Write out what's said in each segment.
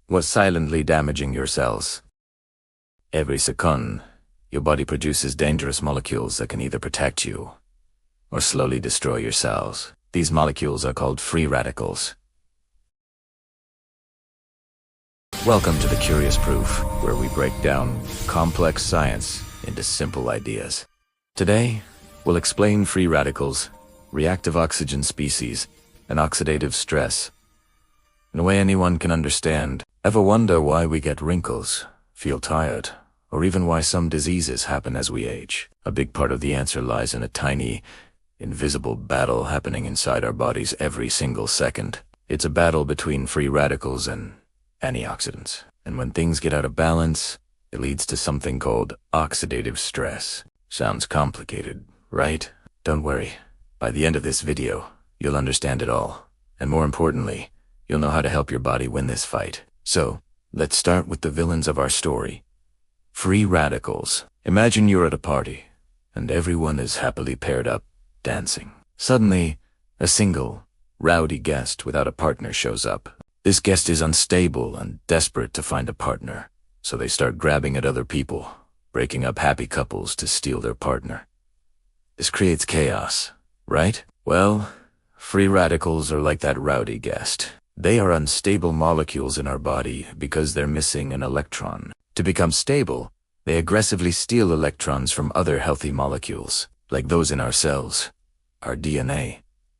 was silently damaging your cells. Every second, your body produces dangerous molecules that can either protect you or slowly destroy your cells. These molecules are called free radicals. Welcome to The Curious Proof, where we break down complex science into simple ideas. Today, we'll explain free radicals, reactive oxygen species, and oxidative stress in a way anyone can understand. Ever wonder why we get wrinkles, feel tired, or even why some diseases happen as we age? A big part of the answer lies in a tiny, invisible battle happening inside our bodies every single second. It's a battle between free radicals and antioxidants. And when things get out of balance, it leads to something called oxidative stress. Sounds complicated, right? Don't worry. By the end of this video, you'll understand it all. And more importantly, you'll know how to help your body win this fight. So, let's start with the villains of our story. Free radicals. Imagine you're at a party, and everyone is happily paired up, dancing. Suddenly, a single, rowdy guest without a partner shows up. This guest is unstable and desperate to find a partner, so they start grabbing at other people, breaking up happy couples to steal their partner. This creates chaos, right? Well, free radicals are like that rowdy guest. They are unstable molecules in our body because they're missing an electron. To become stable, they aggressively steal electrons from other healthy molecules, like those in our cells, our DNA,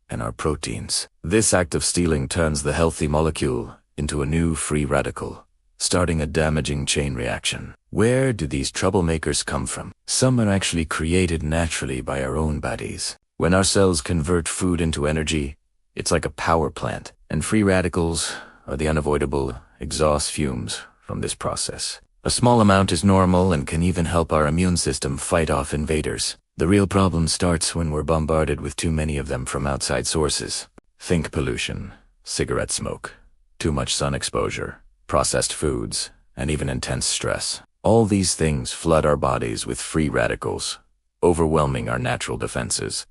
and our proteins. This act of stealing turns the healthy molecule into a new free radical, starting a damaging chain reaction. Where do these troublemakers come from? Some are actually created naturally by our own bodies. When our cells convert food into energy, it's like a power plant, and free radicals are the unavoidable exhaust fumes from this process. A small amount is normal and can even help our immune system fight off invaders. The real problem starts when we're bombarded with too many of them from outside sources. Think pollution, cigarette smoke, too much sun exposure, processed foods, and even intense stress. All these things flood our bodies with free radicals, overwhelming our natural defenses.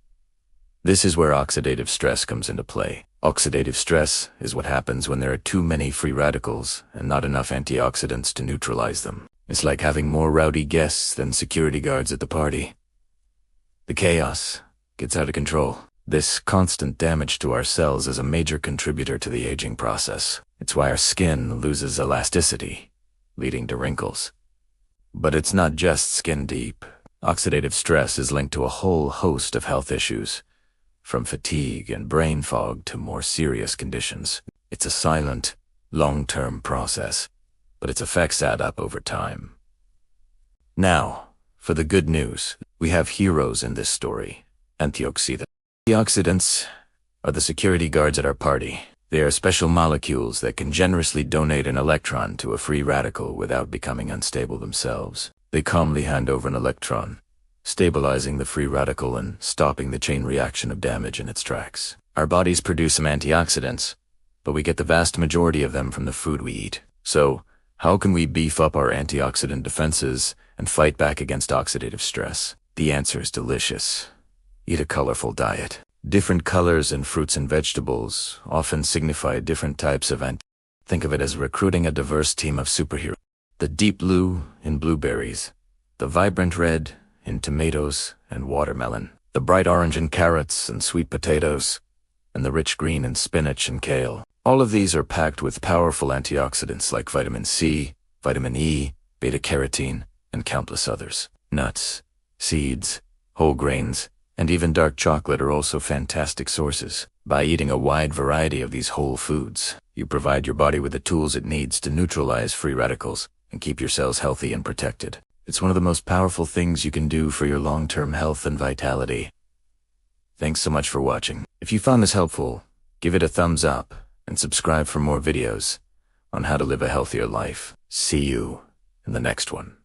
This is where oxidative stress comes into play. Oxidative stress is what happens when there are too many free radicals and not enough antioxidants to neutralize them. It's like having more rowdy guests than security guards at the party. The chaos gets out of control. This constant damage to our cells is a major contributor to the aging process. It's why our skin loses elasticity, leading to wrinkles. But it's not just skin deep. Oxidative stress is linked to a whole host of health issues, from fatigue and brain fog to more serious conditions. It's a silent, long-term process, but its effects add up over time. Now, for the good news, we have heroes in this story: antioxidants. Antioxidants are the security guards at our party. They are special molecules that can generously donate an electron to a free radical without becoming unstable themselves. They calmly hand over an electron, stabilizing the free radical and stopping the chain reaction of damage in its tracks. Our bodies produce some antioxidants, but we get the vast majority of them from the food we eat. So, how can we beef up our antioxidant defenses and fight back against oxidative stress? The answer is delicious. Eat a colorful diet. Different colors in fruits and vegetables often signify different types of Think of it as recruiting a diverse team of superheroes. The deep blue in blueberries, the vibrant red in tomatoes and watermelon, the bright orange in carrots and sweet potatoes, and the rich green in spinach and kale. All of these are packed with powerful antioxidants like vitamin C, vitamin E, beta-carotene, and countless others. Nuts, seeds, whole grains, and even dark chocolate are also fantastic sources. By eating a wide variety of these whole foods, you provide your body with the tools it needs to neutralize free radicals and keep your cells healthy and protected. It's one of the most powerful things you can do for your long-term health and vitality. Thanks so much for watching. If you found this helpful, give it a thumbs up and subscribe for more videos on how to live a healthier life. See you in the next one.